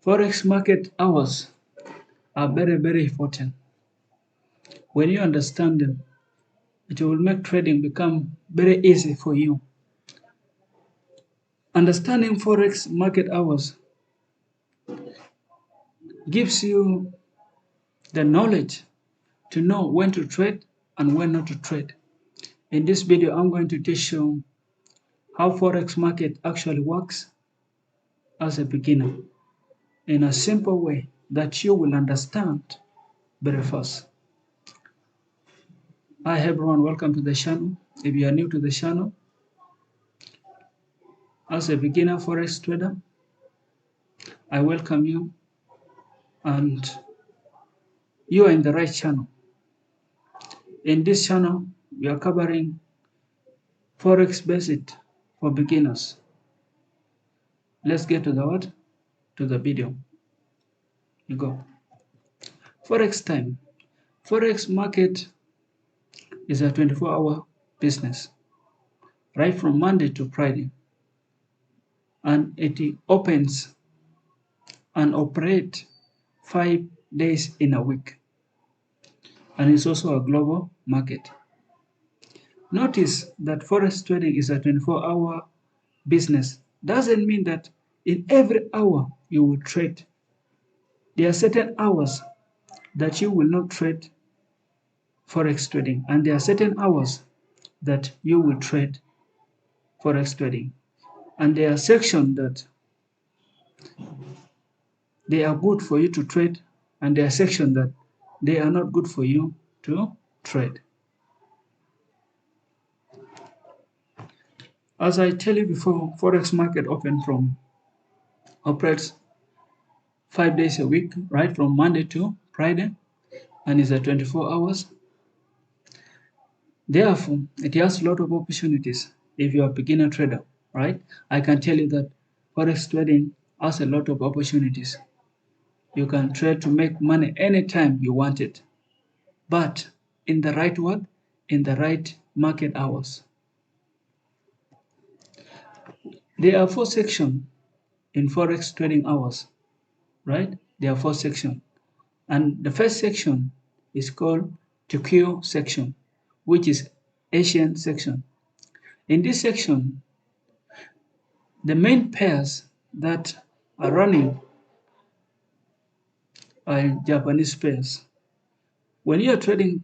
Forex market hours are very, very important. When you understand them, it will make trading become very easy for you. Understanding Forex market hours gives you the knowledge to know when to trade and when not to trade. In this video, I'm going to teach you how Forex market actually works as a beginner in a simple way that you will understand very fast. Hi everyone, welcome to the channel. If you are new to the channel, as a beginner Forex trader, I welcome you and you are in the right channel. In this channel, we are covering Forex basic for beginners. Let's get to the video. You go. Forex time. Forex market is a 24-hour business, right from Monday to Friday, and it opens and operates 5 days in a week, and it's also a global market. Notice that Forex trading is a 24-hour business. Doesn't mean that in every hour you will trade. There are certain hours that you will not trade Forex trading, and there are certain hours that you will trade Forex trading. And there are sections that they are good for you to trade, and there are sections that they are not good for you to trade. As I tell you before, Forex market operates 5 days a week, right from Monday to Friday, and is at 24 hours. Therefore, it has a lot of opportunities if you are a beginner trader, right? I can tell you that Forex trading has a lot of opportunities. You can trade to make money anytime you want it, but in the right what? In the right market hours. There are 4 sections in Forex trading hours, right? There are 4 sections. And the first section is called Tokyo section, which is Asian section. In this section, the main pairs that are running are Japanese pairs. When you are trading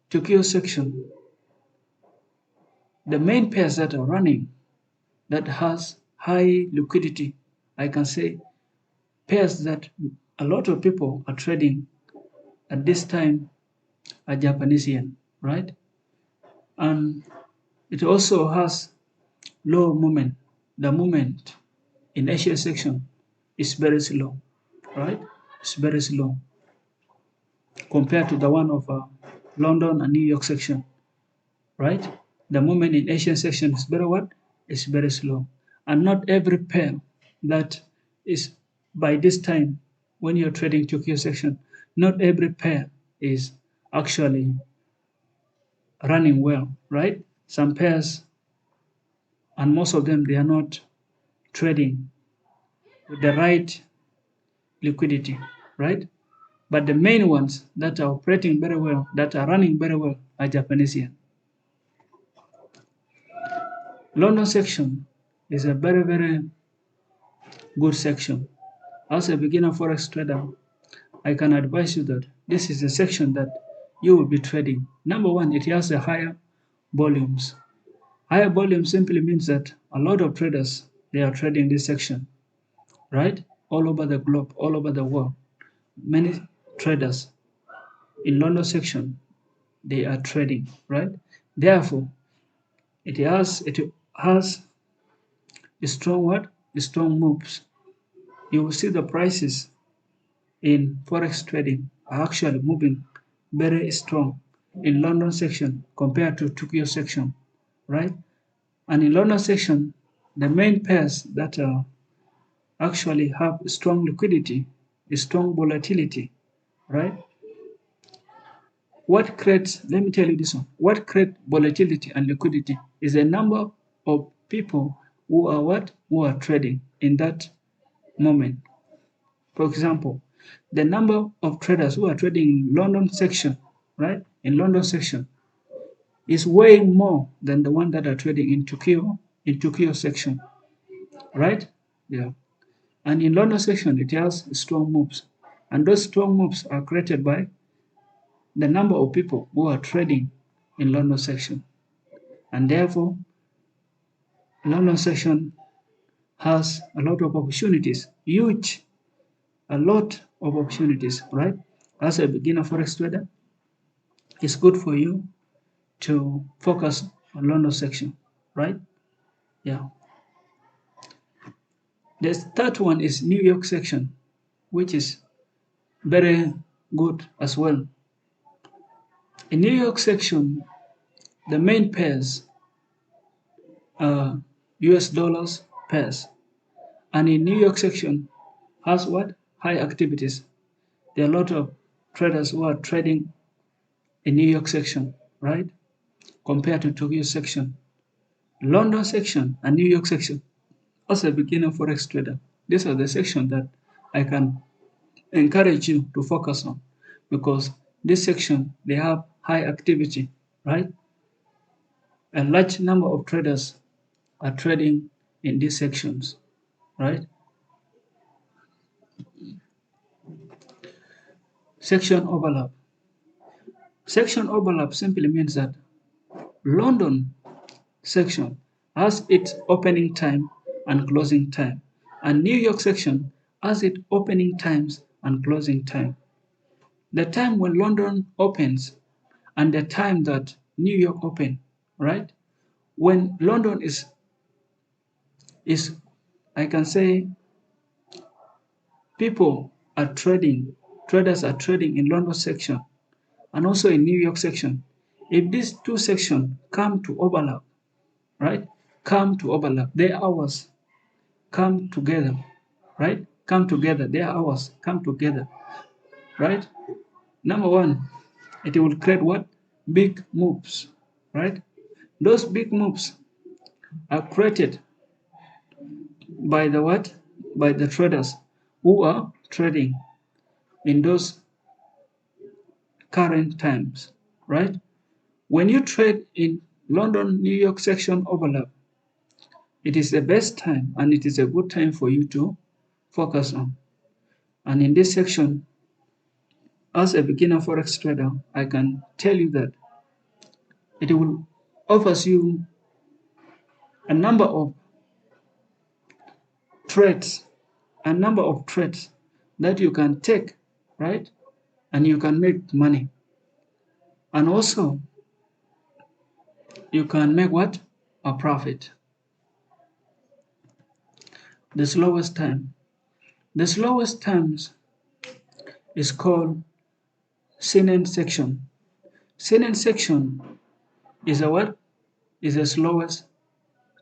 Tokyo section, the main pairs that are running that has high liquidity, I can say pairs that a lot of people are trading at this time are Japanese yen, right? And it also has low movement. The movement in Asia section is very slow, right? It's very slow compared to the one of London and New York section, right? The movement in Asian section is very what? It's very slow. And not every pair that is by this time when you're trading Tokyo section, not every pair is actually running well, right? Some pairs, and most of them, they are not trading with the right liquidity, right? But the main ones that are operating very well, that are running very well, are Japanese yen. London section is a very, very good section. As a beginner Forex trader, I can advise you that this is a section that you will be trading. Number one, it has a higher volumes. Higher volume simply means that a lot of traders, they are trading this section, right? All over the globe, all over the world. Many traders in London section, they are trading, right? Therefore, it has a strong what? A strong moves. You will see the prices in Forex trading are actually moving very strong in London section compared to Tokyo section, right? And in London section, the main pairs that actually have strong liquidity, strong volatility, right? What creates, let me tell you this one, what creates volatility and liquidity is a number of people who are what? Who are trading in that moment. For example, the number of traders who are trading in London section, right? In London section is way more than the one that are trading in Tokyo section, right? Yeah. And in London section, it has strong moves. And those strong moves are created by the number of people who are trading in London section. And therefore, London section has a lot of opportunities, a lot of opportunities, right? As a beginner Forex trader, it's good for you to focus on London section, right? Yeah. The third one is New York section, which is very good as well. In New York section, the main pairs are US dollars pairs. And in New York section has what? High activities. There are a lot of traders who are trading in New York section, right? Compared to Tokyo section. London section and New York section. As a beginner Forex trader, these are the sections that I can encourage you to focus on because this section, they have high activity, right? A large number of traders are trading in these sections, right? Section overlap. Section overlap simply means that London section has its opening time and closing time, and New York section has its opening times and closing time. The time when London opens and the time that New York open, right? When London is I can say people are trading, traders are trading in London section and also in New York section. If these two sections come to overlap, right? Come to overlap, their hours come together, right? Come together, their hours come together, right? Number one, it will create what? Big moves, right? Those big moves are created by the what? By the traders who are trading in those current times, right? When you trade in London, New York section overlap, it is the best time and it is a good time for you to focus on. And in this section, as a beginner Forex trader, I can tell you that it will offers you a number of trades, a number of trades that you can take, right? And you can make money. And also, you can make what? A profit. The slowest time. The slowest times is called Sinen section. Sinen section is a what? Is the slowest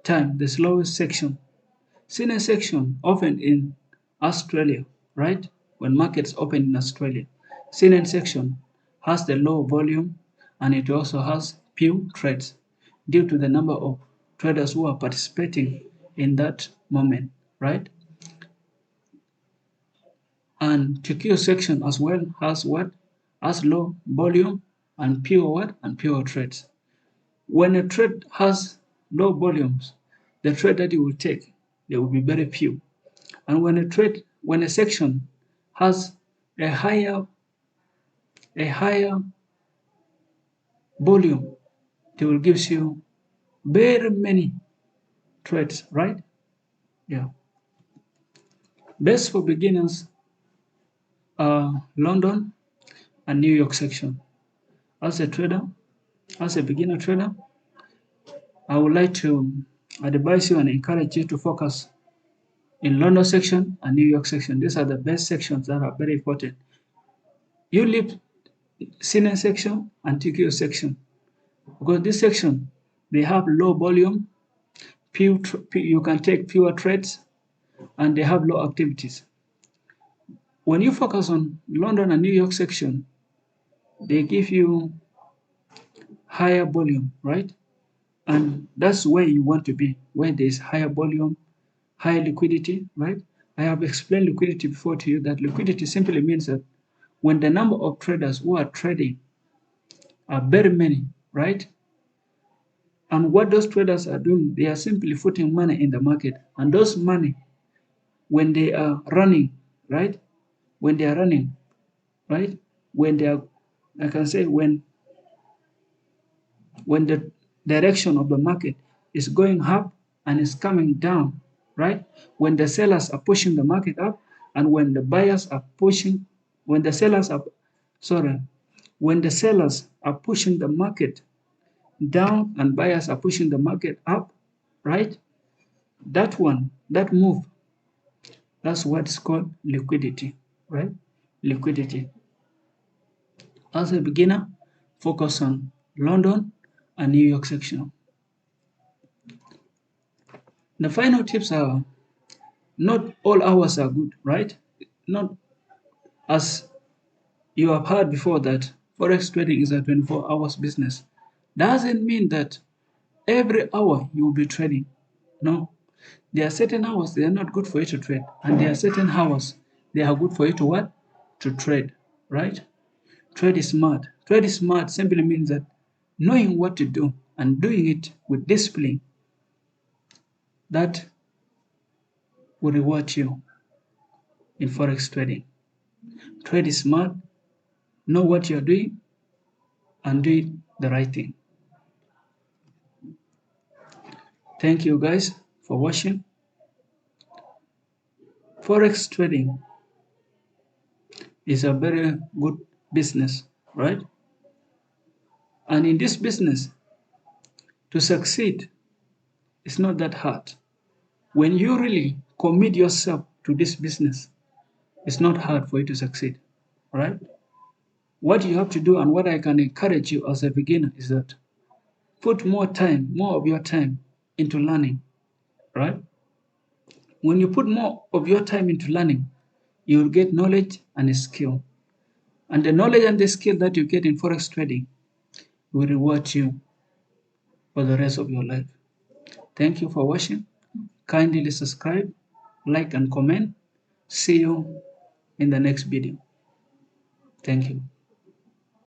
time, the slowest section. Sinen section often in Australia, right? When markets open in Australia. Sinen section has the low volume and it also has few trades due to the number of traders who are participating in that moment, right? And Tokyo section as well has what? Has low volume and pure what? And pure trades. When a trade has low volumes, the trade that you will take, they will be very few. And when a section has a higher volume, they will give you very many trades, right? Yeah. Best for beginners are London and New York section. As a trader, as a beginner trader, I would like to advise you and encourage you to focus in London section and New York section. These are the best sections that are very important. You leave Sydney section and Tokyo section because this section they have low volume, you can take fewer trades, and they have low activities. When you focus on London and New York section, they give you higher volume, right? And that's where you want to be, where there's higher volume, higher liquidity, right? I have explained liquidity before to you, that liquidity simply means that when the number of traders who are trading are very many, right? And what those traders are doing, they are simply putting money in the market. And those money, when they are running, right? When they are running, right? When they are, I can say when the direction of the market is going up and is coming down, right? When the sellers are pushing the market up and when the buyers are pushing, when the sellers are, sorry, when the sellers are pushing the market down and buyers are pushing the market up, right? That one, that move, that's what's called liquidity, right? Liquidity. As a beginner, focus on London and New York section. The final tips are, not all hours are good, right? Not as you have heard before that Forex trading is a 24 hours business. Doesn't mean that every hour you will be trading. No. There are certain hours they are not good for you to trade, and there are certain hours they are good for you to what? To trade, right? Trade is smart. Trade is smart simply means that knowing what to do and doing it with discipline, that will reward you in Forex trading. Trade is smart, know what you're doing, and do it the right thing. Thank you guys for watching. Forex trading is a very good business, right? And in this business, to succeed, it's not that hard. When you really commit yourself to this business, it's not hard for you to succeed, right? What you have to do and what I can encourage you as a beginner is that put more time, more of your time into learning, right? When you put more of your time into learning, you will get knowledge and skill. And the knowledge and the skill that you get in Forex trading will reward you for the rest of your life. Thank you for watching. Kindly subscribe, like, and comment. See you in the next video. Thank you.